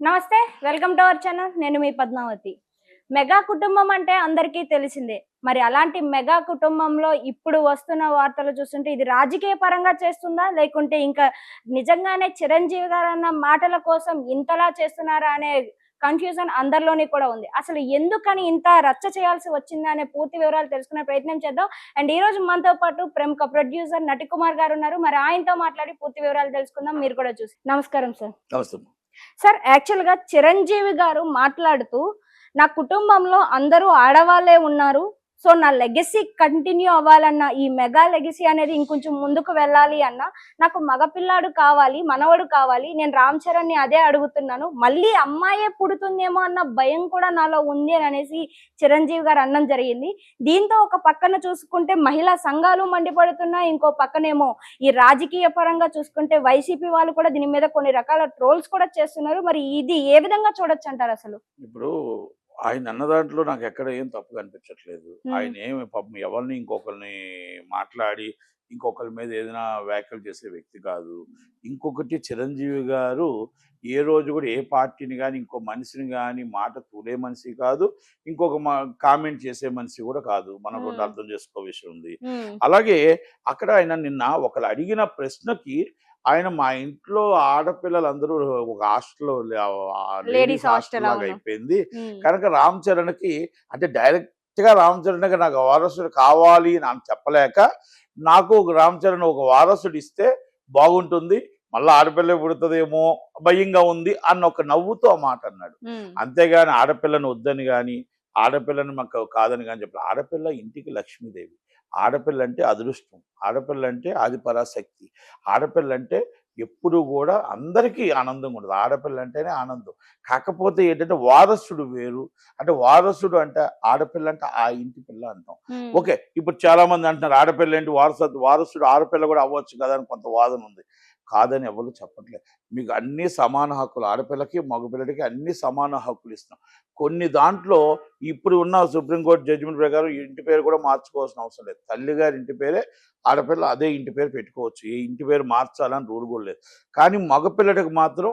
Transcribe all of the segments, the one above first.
నమస్తే. Welcome to our channel. నేను మీ Padmavati. Mega కుటుంబం అంటే అందరికీ తెలిసిందే. మరి అలాంటి మెగా కుటుంబంలో ఇప్పుడు వస్తున్న వార్తలు చూస్తుంటే ఇది రాజకీయ పరంగా చేస్తుందా? లేకుంటే ఇంకా నిజంగానే చిరంజీవి గారన్న మాటల కోసం ఇంతలా చేస్తున్నారా అనే కన్‌ఫ్యూజన్ అందరిలోని కూడా ఉంది. అసలు ఎందుకని ఇంత రచ్చ చేయాల్సి వచ్చిందా అనే పూర్తి వివరాలు తెలుసుకునే ప్రయత్నం చేద్దాం. అండ్ ఈరోజు మనతో పాటు ప్రముఖ ప్రొడ్యూసర్ నటికుమార్ గారున్నారు. మరి ఆయనతో మాట్లాడి పూర్తి వివరాలు తెలుసుకుందాం. మీరు కూడా చూసి నమస్కారం సార్. నమస్తే. సార్ యాక్చువల్‌గా చిరంజీవి గారు మాట్లాడుతూ, "నా కుటుంబంలో అందరూ ఆడవాళ్ళే ఉన్నారు. సో, నా లెగసీ కంటిన్యూ అవ్వాలన్నా, ఈ మెగా లెగసీ అనేది ఇంకొంచెం ముందుకు వెళ్ళాలి అన్నా, నాకు మగపిల్లాడు కావాలి, మనవడు కావాలి. నేను రామ్ చరణ్‌ని అదే అడుగుతున్నాను. మళ్ళీ అమ్మాయే పుడుతుందేమో అన్న భయం కూడా నాలో ఉంది" అని అనేసి చిరంజీవి గారు అనడం జరిగింది. దీంతో ఒక పక్కన చూసుకుంటే మహిళా సంఘాలు మండిపడుతున్నాయి. ఇంకో పక్కనేమో ఈ రాజకీయ పరంగా చూసుకుంటే వైసీపీ వాళ్ళు కూడా దీని మీద కొన్ని రకాల ట్రోల్స్ కూడా చేస్తున్నారు. మరి ఇది ఏ విధంగా చూడొచ్చంటారు అసలు? ఇప్పుడు ఆయన అన్న దాంట్లో నాకెక్కడ ఏం తప్పు కనిపించట్లేదు. హ్మ్. ఆయనేమి పాపం ఎవరిని ఇంకొకరిని మాట్లాడి, ఇంకొకరి మీద ఏదైనా వ్యాఖ్యలు చేసే వ్యక్తి కాదు. ఇంకొకటి చిరంజీవి గారు ఏ రోజు కూడా ఏ పార్టీని గాని, ఇంకో మనిషిని గాని మాట తూలే మనిషి కాదు. ఇంకొక కామెంట్ చేసే మనిషి కూడా కాదు. మనం కూడా హ్మ్. అర్థం చేసుకో విషయం ఉంది. హ్మ్. అలాగే అక్కడ ఆయన నిన్న ఒకళ్ళు అడిగిన ప్రశ్నకి ఆయన మా ఇంట్లో ఆడపిల్లలందరూ ఒక హాస్టల్‌లో లేడీస్ లేడీస్ హాస్టల్ హాస్టల్ లాగా అవును. అయిపోయింది. హ్మ్. కనుక రామ్ చరణ్‌కి అంటే డైరెక్ట్‌గా రామ్ చరణ్‌కి నాకు వారసుడు కావాలి అని చెప్పలేక, నాకు ఒక రామ్ చరణ్ ఒక వారసుడు ఇస్తే బాగుంటుంది. మళ్ళా ఆడపిల్ల పుడతదేమో భయంగా ఉంది అన్న ఒక నవ్వుతో ఆ మాట అన్నాడు. హ్మ్. అంతేగాని ఆడపిల్లని వద్దని గాని, ఆడపిల్లని మాకు కాదని గాని చెప్పలే. ఆడపిల్ల ఇంటికి లక్ష్మీదేవి. ఆడపిల్లంటే అదృష్టం. ఆడపిల్లంటే ఆదిపరాశక్తి. ఆడపిల్లంటే ఎప్పుడూ గూడా అందరికీ ఆనందంగా ఉంటది. ఆడపిల్లంటేనే ఆనందం. కాకపోతే ఏంటంటే వారసుడు వేరు. అంటే వారసుడు అంటే ఆడపిల్ల అంటే ఆ ఇంటి పిల్ల అంటాం. హ్మ్. ఓకే. ఇప్పుడు చాలామంది అంటున్నారు ఆడపిల్లేంటి వారసుడు ఆడపిల్ల గూడా అవ్వచ్చు కదా! అని కొంత వాదన ఉంది. కాదని ఎవరు చెప్పట్లేదు. మీకు అన్నీ సమాన హక్కులు. ఆడపిల్లకి, మగపిల్లడికి అన్నీ సమాన హక్కులు ఇస్తున్నాం. కొన్ని దాంట్లో ఇప్పుడు ఉన్న సుప్రీంకోర్టు జడ్జిమెంట్ ప్రకారం ఈ ఇంటి పేరు కూడా మార్చుకోవాల్సిన అవసరం లేదు. తల్లిగారి ఇంటి పేరే ఆడపిల్ల అదే ఇంటి పేరు పెట్టుకోవచ్చు. ఏ ఇంటి పేరు మార్చాలని రూల్ కూడా లేదు. కానీ మగపిల్లడికి మాత్రం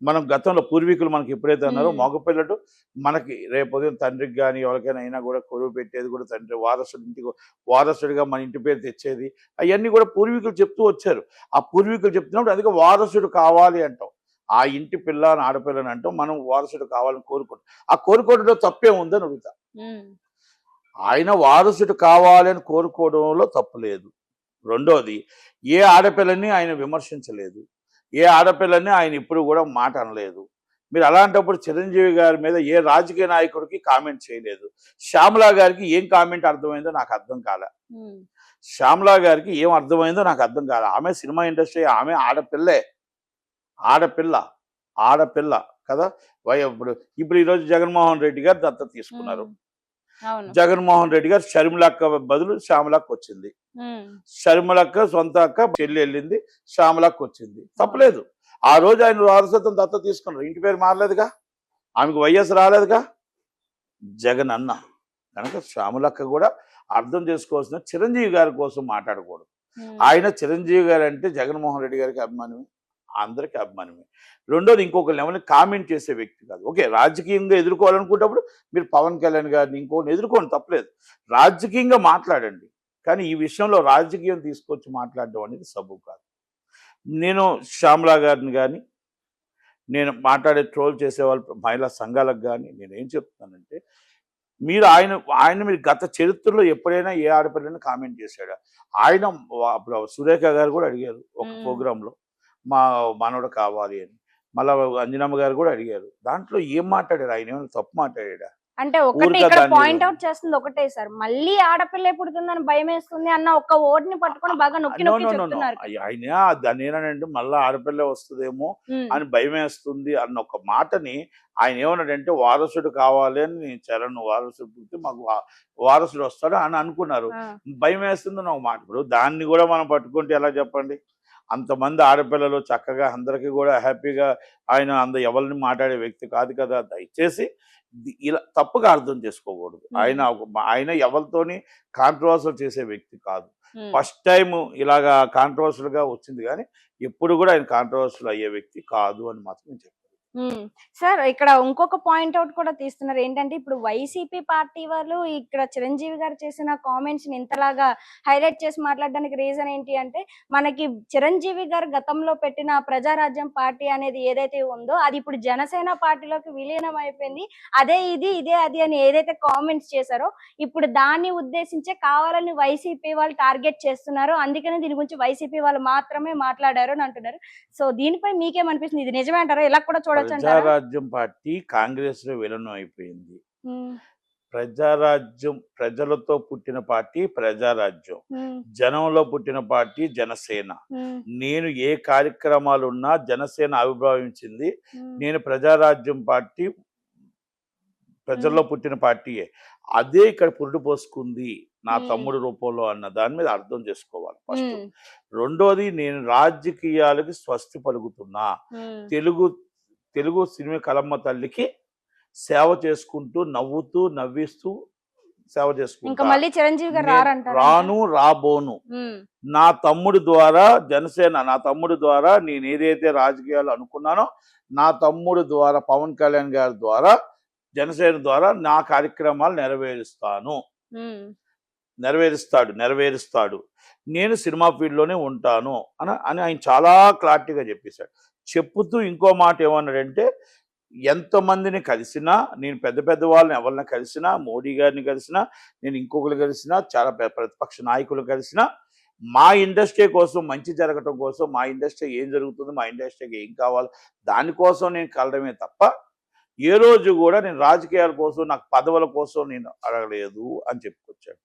మనం గతంలో పూర్వీకులు మనకి ఎప్పుడైతే అన్నారో హ్మ్. మగపిల్లడు మనకి రేపు ఉదయం తండ్రికి గాని, ఎవరికైనా అయినా కూడా కొలువు పెట్టేది కూడా తండ్రి. వారసుడిగా మన ఇంటి పేరు తెచ్చేది. అయన్నీ కూడా పూర్వీకులు చెప్తూ వచ్చారు. ఆ పూర్వీకులు చెప్తున్నప్పుడు అందుకే వారసుడు కావాలి అంటాం. ఆ ఇంటి పిల్ల అని ఆడపిల్లని అంటాం. మనం వారసుడు కావాలని కోరుకుంటాం. ఆ కోరుకోవడంలో తప్పేం ఉందని అడుగుతా. హ్మ్. ఆయన వారసుడు కావాలని కోరుకోవడంలో తప్పు లేదు. రెండోది ఏ ఆడపిల్లని ఆయన విమర్శించలేదు. ఏ ఆడపిల్లని ఆయన ఇప్పుడు కూడా మాట అనలేదు. మీరు అలాంటప్పుడు చిరంజీవి గారి మీద ఏ రాజకీయ నాయకుడికి కామెంట్ చేయలేదు. శ్యామల గారికి ఏం కామెంట్ అర్థమైందో నాకు అర్థం కాలే. హ్మ్. శ్యామల గారికి ఏం అర్థమైందో నాకు అర్థం కాలే. ఆమె సినిమా ఇండస్ట్రీ ఆమె ఆడపిల్లే. ఆడపిల్ల. ఆడపిల్ల కదా! ఇప్పుడు ఇప్పుడు ఈరోజు జగన్మోహన్ రెడ్డి గారు దత్తత తీసుకున్నారు. హ్మ్. అవును. జగన్మోహన్ రెడ్డి గారు షర్మిలక్క బదులు శ్యామలక్క వచ్చింది. హ్మ్. షర్మిలక్క సొంత అక్క చెల్లి వెళ్ళింది. శ్యామలక్క వచ్చింది. అవును. తప్పులేదు. ఆ రోజు ఆయన వారసత్వం దత్తత తీసుకున్నారు. ఇంటి పేరు మారలేదుగా. ఆమెకు వైఎస్ రాలేదుగా. జగన్ అన్న. కనుక శ్యామలక్క కూడా అర్థం చేసుకోవాల్సిన చిరంజీవి గారి కోసం మాట్లాడకూడదు. హ్మ్. ఆయన చిరంజీవి గారంటే జగన్మోహన్ రెడ్డి గారికి అభిమానమే. అందరికీ అభిమానమే. రెండోది ఇంకొకళ్ళని ఎవరిని కామెంట్ చేసే వ్యక్తి కాదు. ఓకే. రాజకీయంగా ఎదుర్కోవాలనుకున్నప్పుడు మీరు పవన్ కళ్యాణ్ గారిని ఇంకోరిని ఎదుర్కోండి తప్పులేదు. రాజకీయంగా మాట్లాడండి. కానీ ఈ విషయంలో రాజకీయం తీసుకొచ్చి మాట్లాడడం అనేది సబబు కాదు. నేను శ్యామల గారిని గాని, నేను మాట్లాడే ట్రోల్ చేసేవాళ్ళు మహిళా సంఘాలకు గాని నేనేం చెప్తున్నానంటే, మీరు ఆయన మీరు గత చరిత్రలో ఎప్పుడైనా ఏ ఆడపిల్లని కామెంట్ చేశాడా? ఆయన అప్పుడు సురేఖ గారు కూడా అడిగారు ఒక హ్మ్. ప్రోగ్రామ్‌లో. మా మనవడు కావాలి అని. మళ్ళా అంజనమ్మ గారు కూడా అడిగారు. దాంట్లో ఏం మాట్లాడారు? ఆయనేమైనా తప్పు మాట్లాడాడా? అంటే ఒకటే ఊరికే ఇక్కడ దాన్ని పాయింట్ ఔట్ చేస్తుంది ఒకటే సార్. మళ్ళీ ఆడపిల్లే పుడుతుందని భయమేస్తుంది అన్న ఒక్క వర్డ్‌ని పట్టుకొని బాగా నొక్కి నో. నొక్కి నో. నో. నో. చెప్తున్నారు కదా! ఆయన దాన్నేమన్నాడంటే మళ్ళా ఆడపిల్లే వస్తదేమో హ్మ్. అని భయమేస్తుంది అన్న ఒక మాటని ఆయన ఏమన్నాడంటే వారసుడు కావాలి అని చరణ్ వారసుడు పుడితే మాకు వారసుడు వస్తాడు అని అనుకున్నారు. ఆ! భయమేస్తుందని ఒక మాట. ఇప్పుడు దాన్ని కూడా మనం పట్టుకుంటే ఎలా చెప్పండి? అంతమంది ఆడపిల్లలు చక్కగా అందరికీ కూడా హ్యాపీగా ఆయన ఎవరిని మాట్లాడే వ్యక్తి కాదు కదా! దయచేసి ఇలా తప్పుగా అర్థం చేసుకోకూడదు. హ్మ్. ఆయన ఎవరితోని కాంట్రవర్సల్ చేసే వ్యక్తి కాదు. హ్మ్. ఫస్ట్ టైము ఇలాగా కాంట్రవర్షియల్‌గా వచ్చింది గానీ, ఎప్పుడు గూడా ఆయన కాంట్రవర్షియల్ అయ్యే వ్యక్తి కాదు అని మాత్రం నేను చెప్తాను. సార్ ఇక్కడ ఇంకొక పాయింట్ అవుట్ కూడా తీస్తున్నారు. ఏంటంటే ఇప్పుడు వైసీపీ పార్టీ వాళ్ళు ఇక్కడ చిరంజీవి గారు చేసిన కామెంట్స్ ని ఇంతలాగా హైలైట్ చేసి మాట్లాడడానికి రీజన్ ఏంటి అంటే, మనకి చిరంజీవి గారు గతంలో పెట్టిన ప్రజారాజ్యం పార్టీ అనేది ఏదైతే ఉందో అది ఇప్పుడు జనసేన పార్టీలోకి విలీనం అయిపోయింది. అదే ఇది, ఇదే అది అని ఏదైతే కామెంట్స్ చేశారో ఇప్పుడు దాన్ని ఉద్దేశించే కావాలని వైసీపీ వాళ్ళు టార్గెట్ చేస్తున్నారు. అందుకనే దీని గురించి వైసీపీ వాళ్ళు మాత్రమే మాట్లాడారు అని అంటున్నారు. సో దీనిపై మీకేమనిపిస్తుంది? ఇది నిజమే అంటారా? ఇలా కూడా చూడొచ్చు అంటారా? ప్రజారాజ్యం పార్టీ కాంగ్రెస్ లో విలీనం అయిపోయింది. హ్మ్. ప్రజారాజ్యం ప్రజలతో పుట్టిన పార్టీ ప్రజారాజ్యం, హ్మ్. జనంలో పుట్టిన పార్టీ జనసేన. హ్మ్. నేను ఏ కార్యక్రమాలు ఉన్నా జనసేన ఆవిర్భవించింది. హ్మ్. నేను ప్రజారాజ్యం పార్టీ ప్రజల్లో పుట్టిన పార్టీయే. అదే ఇక్కడ పురుడు పోసుకుంది నా తమ్ముడు రూపంలో అన్న దాని మీద అర్థం చేసుకోవాలి ఫస్ట్. హ్మ్. రెండోది, నేను రాజకీయాలకి స్వస్తి పలుకుతున్నా. హ్మ్. తెలుగు తెలుగు సినిమా కలమ్మ తల్లికి సేవ చేసుకుంటూ, నవ్వుతూ నవ్విస్తూ సేవ ఇంకా చేసుకుంటా. మళ్ళీ చిరంజీవి గారు నేను రారంటారా? రాను, రాబోను. హ్మ్. నా తమ్ముడి ద్వారా జనసేన, నా తమ్ముడి ద్వారా నేను ఏదైతే రాజకీయాలు అనుకున్నానో, నా తమ్ముడు ద్వారా పవన్ కళ్యాణ్ గారి ద్వారా జనసేన ద్వారా నా కార్యక్రమాలు నెరవేరుస్తాను. హ్మ్. నెరవేరుస్తాడు. నేను సినిమా ఫీల్డ్‌లోనే ఉంటాను అని ఆయన చాలా క్లారిటీగా చెప్పేశాడు. చెప్పుతూ ఇంకో మాట ఏమన్నాడంటే, ఎంతమందిని కలిసినా, నేను పెద్ద పెద్ద వాళ్ళని ఎవరిని కలిసినా, మోడీ గారిని కలిసినా, నేను ఇంకొకరు కలిసినా, చాలా ప్రతిపక్ష నాయకులు కలిసినా, మా ఇండస్ట్రీ కోసం మంచి జరగటం కోసం, మా ఇండస్ట్రీ ఏం జరుగుతుంది, మా ఇండస్ట్రీకి ఏం కావాలో దానికోసం నేను కలడమే తప్ప, ఏ రోజు కూడా నేను రాజకీయాల కోసం, నాకు పదవుల కోసం నేను అడగలేదు అని చెప్పుకొచ్చాడు.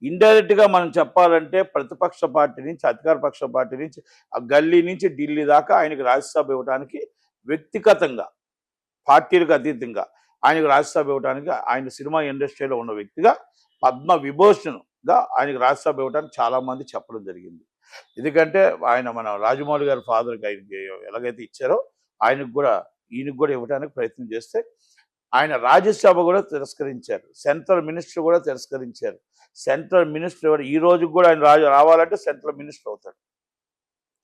ఇండైరెక్ట్‌గా మనం చెప్పాలంటే ప్రతిపక్ష పార్టీ నుంచి, అధికార పక్ష పార్టీ నుంచి, ఆ గల్లీ నుంచి ఢిల్లీ దాకా ఆయనకి రాజ్యసభ ఇవ్వడానికి వ్యక్తిగతంగా, పార్టీలకు అతీతంగా ఆయనకు రాజ్యసభ ఇవ్వడానికి, ఆయన సినిమా ఇండస్ట్రీలో ఉన్న వ్యక్తిగా పద్మ విభూషణ్‌గా ఆయనకు రాజ్యసభ ఇవ్వడానికి చాలా మంది చెప్పడం జరిగింది. ఎందుకంటే ఆయన మన రాజమౌళి గారి ఫాదర్‌కి ఆయనకి ఎలాగైతే ఇచ్చారో ఈయనకి కూడా ఇవ్వడానికి ప్రయత్నం చేస్తే ఆయన రాజ్యసభ కూడా తిరస్కరించారు. సెంట్రల్ మినిస్టర్ కూడా తిరస్కరించారు. సెంట్రల్ మినిస్టర్ ఎవరు? ఈ రోజుకి కూడా ఆయన రావాలంటే సెంట్రల్ మినిస్టర్ అవుతాడు.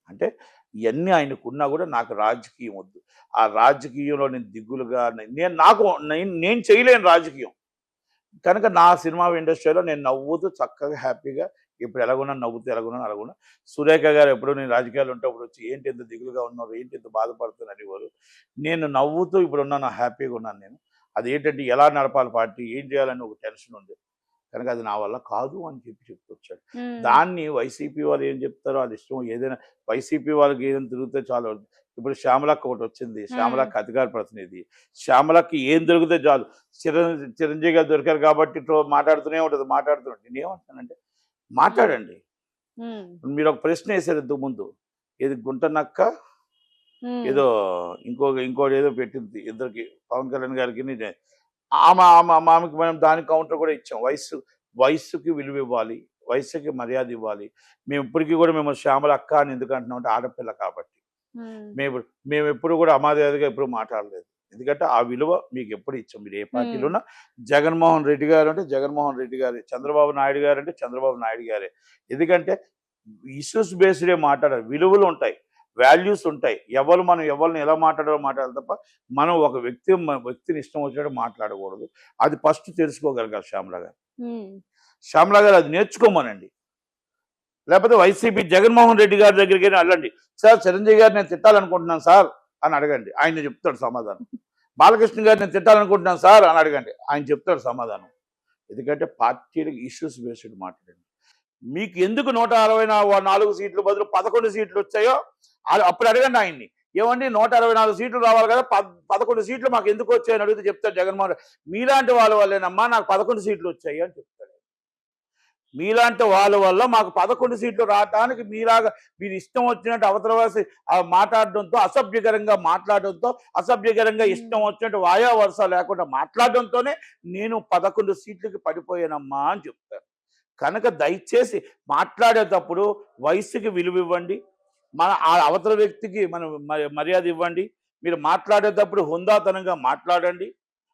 అంటే ఇవన్నీ ఆయనకున్నా కూడా నాకు రాజకీయం వద్దు. ఆ రాజకీయంలో నేను దిగులుగా నేను చేయలేను రాజకీయం. కనుక నా సినిమా ఇండస్ట్రీలో నేను నవ్వుతూ చక్కగా హ్యాపీగా ఇప్పుడు ఎలాగున్నా నవ్వుతూ ఎలాగున్నా అలాగున్నా. సురేఖ గారు ఎప్పుడు నేను రాజకీయాలు ఉంటప్పుడు వచ్చి ఏంటి ఇంత దిగులుగా ఉన్నారు, ఏంటి ఇంత బాధపడుతున్నారు అనేవారు. నేను నవ్వుతూ ఇప్పుడు ఉన్నాను, హ్యాపీగా ఉన్నాను నేను. అదేంటంటే ఎలా నడపాలి పార్టీ, ఏం చేయాలని ఒక టెన్షన్ ఉంది. కనుక అది నా వల్ల కాదు అని చెప్పుకొచ్చాడు. హ్మ్. దాన్ని వైసీపీ వాళ్ళు ఏం చెప్తారో అది ఇష్టం. ఏదైనా వైసీపీ వాళ్ళకి ఏదైనా తిరిగితే చాలు. ఇప్పుడు శ్యామలక్క ఒకటి వచ్చింది. శ్యామలక్క అధికార ప్రతినిధి. శ్యామలక్కి ఏం దొరికితే చాలు. చిరంజీవి గారు దొరికారు కాబట్టి మాట్లాడుతూనే ఉంటుంది. నేనేమంటానంటే మాట్లాడండి. హ్మ్. మీరు ఒక ప్రశ్న వేశారు ఇంతకు ముందు. ఏది గుంటనక్క హ్మ్. ఏదో ఇంకోటి ఏదో పెట్టింది ఇద్దరికి, పవన్ కళ్యాణ్ గారికి ఆమెకి మనం దానికి కౌంటర్ కూడా ఇచ్చాం. వయస్సుకి విలువ ఇవ్వాలి, వయస్సుకి మర్యాద ఇవ్వాలి. మేము ఇప్పటికీ కూడా మేము శ్యామల అక్క అని ఎందుకు అంటున్నాం అంటే ఆడపిల్ల కాబట్టి. హ్మ్. మేము ఎప్పుడు కూడా అమాదేదిగా ఎప్పుడు మాట్లాడలేదు. ఎందుకంటే ఆ విలువ మీకు ఎప్పుడు ఇచ్చాం. మీరు ఏ పార్టీలో ఉన్నా జగన్మోహన్ రెడ్డి గారు అంటే జగన్మోహన్ రెడ్డి గారే, చంద్రబాబు నాయుడు గారు అంటే చంద్రబాబు నాయుడు గారే. ఎందుకంటే ఇష్యూస్ బేస్డే మాట్లాడాలి. విలువలు ఉంటాయి, వాల్యూస్ ఉంటాయి. మనం ఎవరిని ఎలా మాట్లాడాలో మాట్లాడాలి తప్ప మనం ఒక వ్యక్తిని ఇష్టం వచ్చినట్టు మాట్లాడకూడదు. అది ఫస్ట్ తెలుసుకోగలగాలి శ్యామల గారు. హ్మ్. శ్యామల గారు అది నేర్చుకోమనండి. లేకపోతే వైసీపీ జగన్మోహన్ రెడ్డి గారి దగ్గరికి వెళ్ళండి. సార్ చిరంజీవి గారు నేను తిట్టాలనుకుంటున్నాను సార్ అని అడగండి, ఆయన చెప్తాడు సమాధానం. బాలకృష్ణ గారు నేను తిట్టాలనుకుంటున్నాను సార్ అని అడగండి, ఆయన చెప్తాడు సమాధానం. ఎందుకంటే పార్టీలకు ఇష్యూస్ బేస్డ్ మాట్లాడండి. మీకు ఎందుకు 164 సీట్లు బదులు 11 సీట్లు వచ్చాయో అప్పుడు అడగండి ఆయన్ని. ఏమండి 164 సీట్లు రావాలి కదా, 11 సీట్లు మాకు ఎందుకు వచ్చాయని అడిగితే చెప్తాడు జగన్మోహన్ రెడ్డి. మీలాంటి వాళ్ళ వల్లేనమ్మా నాకు 11 సీట్లు వచ్చాయి అని చెప్తాడు. మీలాంటి వాళ్ళ వల్ల మాకు 11 సీట్లు రావటానికి మీరు ఇష్టం వచ్చినట్టు అవతల వాసి మాట్లాడడంతో, అసభ్యకరంగా మాట్లాడడంతో, అసభ్యకరంగా ఇష్టం వచ్చినట్టు వాయా వరుస లేకుండా మాట్లాడడంతోనే నేను 11 సీట్లకి పడిపోయానమ్మా అని చెప్తాను. కనుక దయచేసి మాట్లాడేటప్పుడు వయస్సుకి విలువ ఇవ్వండి, ఆ అవతల వ్యక్తికి మనం మర్యాద ఇవ్వండి. మీరు మాట్లాడేటప్పుడు హుందాతనంగా మాట్లాడండి.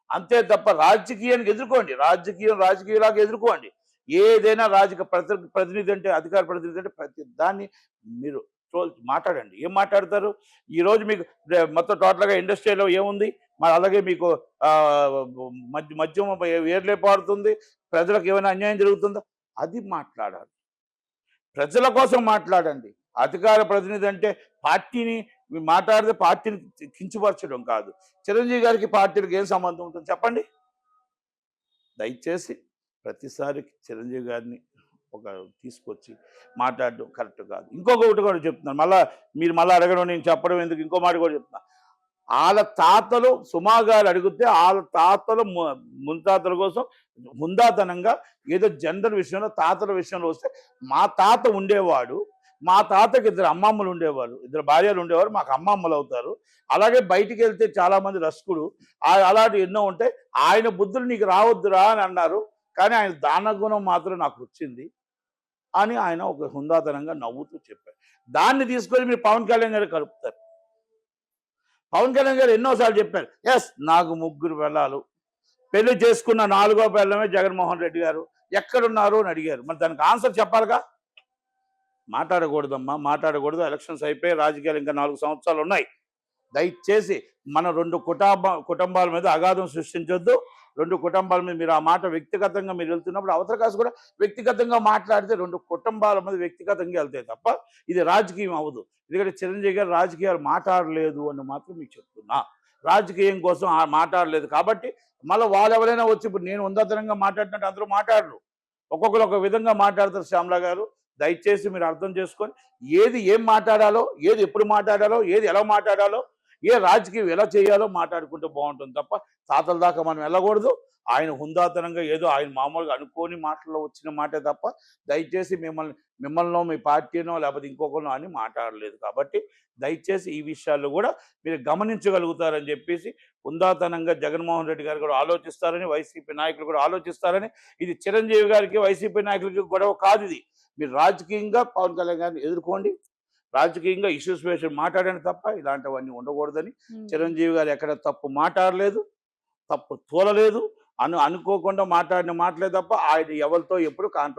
అంతే తప్ప రాజకీయానికి ఎదుర్కోండి, రాజకీయలాగా ఎదుర్కోండి. ఏదైనా ప్రతినిధి అంటే, అధికార ప్రతినిధి అంటే ప్రతి దాన్ని మీరు మాట్లాడండి. ఏం మాట్లాడతారు? ఈరోజు మీకు మొత్తం టోటల్గా ఇండస్ట్రీలో ఏముంది? మరి అలాగే మీకు మద్యం వేర్లే పారుతుంది, ప్రజలకు ఏమైనా అన్యాయం జరుగుతుందా? అది మాట్లాడాలి. ప్రజల కోసం మాట్లాడండి. అధికార ప్రతినిధి అంటే పార్టీని మాట్లాడితే పార్టీని కించపరచడం కాదు. చిరంజీవి గారికి పార్టీలకు ఏం సంబంధం ఉంటుంది చెప్పండి? దయచేసి ప్రతిసారి చిరంజీవి గారిని ఒక తీసుకొచ్చి మాట్లాడడం కరెక్ట్ కాదు. ఇంకొకటి కూడా చెప్తున్నాను, మీరు మళ్ళీ అడగడం నేను చెప్పడం ఎందుకు, ఇంకో మాట కూడా చెప్తున్నా. వాళ్ళ తాతలు సుమా గారు అడిగితే వాళ్ళ తాతలు ముత్తాతల కోసం హుందాతనంగా ఏదో జెండర్ విషయంలో తాతల విషయంలో వస్తే, మా తాత ఉండేవాడు, మా తాతకి 2 అమ్మమ్మలు ఉండేవారు, 2 భార్యలు ఉండేవారు, మాకు అమ్మమ్మలు అవుతారు. అలాగే బయటికి వెళ్తే చాలామంది రసికుడు అలాంటివి ఎన్నో ఉంటాయి. ఆయన బుద్ధులు నీకు రావద్దురా అని అన్నారు, కానీ ఆయన దాన గుణం మాత్రం నాకు వచ్చింది అని ఆయన ఒక హుందాతనంగా నవ్వుతూ చెప్పారు. దాన్ని తీసుకొని మీరు పవన్ కళ్యాణ్ గారు కలుపుతారు. పవన్ కళ్యాణ్ గారు ఎన్నోసార్లు చెప్పారు, ఎస్ నాకు 3 పిల్లలు, పెళ్లి చేసుకున్న 4వ పిల్లమే జగన్మోహన్ రెడ్డి గారు, ఎక్కడున్నారు అని అడిగారు. మరి దానికి ఆన్సర్ చెప్పాలిగా. మాట్లాడకూడదమ్మా, మాట్లాడకూడదు. ఎలక్షన్స్ అయిపోయి రాజకీయాలు ఇంకా 4 సంవత్సరాలు ఉన్నాయి. దయచేసి మన 2 కుటుంబాల మీద అగాధం సృష్టించొద్దు. 2 కుటుంబాల మీద మీరు ఆ మాట వ్యక్తిగతంగా మీరు వెళ్తున్నప్పుడు అవతల కాసు కూడా వ్యక్తిగతంగా మాట్లాడితే 2 కుటుంబాల మీద వ్యక్తిగతంగా వెళ్తాయి తప్ప ఇది రాజకీయం అవ్వదు. ఎందుకంటే చిరంజీవి గారు రాజకీయాలు మాట్లాడలేదు అని మాత్రం మీకు చెప్తున్నా. రాజకీయం కోసం మాట్లాడలేదు కాబట్టి మళ్ళీ వాళ్ళు ఎవరైనా వచ్చి ఇప్పుడు నేను ఉందాతనంగా మాట్లాడినట్టు అందరూ మాట్లాడరు. ఒక్కొక్కరు ఒక విధంగా మాట్లాడతారు. శ్యామలా గారు దయచేసి మీరు అర్థం చేసుకొని ఏది ఏం మాట్లాడాలో, ఏది ఎప్పుడు మాట్లాడాలో, ఏది ఎలా మాట్లాడాలో, ఏ రాజకీయం ఎలా చేయాలో మాట్లాడుకుంటే బాగుంటుంది తప్ప తాతల దాకా మనం వెళ్ళకూడదు. ఆయన హుందాతనంగా ఏదో ఆయన మామూలుగా అనుకోని మాటల్లో వచ్చిన మాటే తప్ప దయచేసి మిమ్మల్నో మీ పార్టీనో లేకపోతే ఇంకొకరినో అని మాట్లాడలేదు. కాబట్టి దయచేసి ఈ విషయాల్లో కూడా మీరు గమనించగలుగుతారని చెప్పేసి హుందాతనంగా జగన్మోహన్ రెడ్డి గారు కూడా ఆలోచిస్తారని, వైసీపీ నాయకులు కూడా ఆలోచిస్తారని. ఇది చిరంజీవి గారికి వైసీపీ నాయకులకి గొడవ కాదు. ఇది మీరు రాజకీయంగా పవన్ కళ్యాణ్ గారిని ఎదుర్కోండి, రాజకీయంగా ఇష్యూస్ వేసి మాట్లాడండి తప్ప ఇలాంటివన్నీ ఉండకూడదని. చిరంజీవి గారు ఎక్కడ తప్పు మాట్లాడలేదు, తప్పు తోలలేదు, అనుకోకుండా మాట్లాడిన మాటలే తప్ప ఆయన ఎవరితో ఎప్పుడు కాంట్రో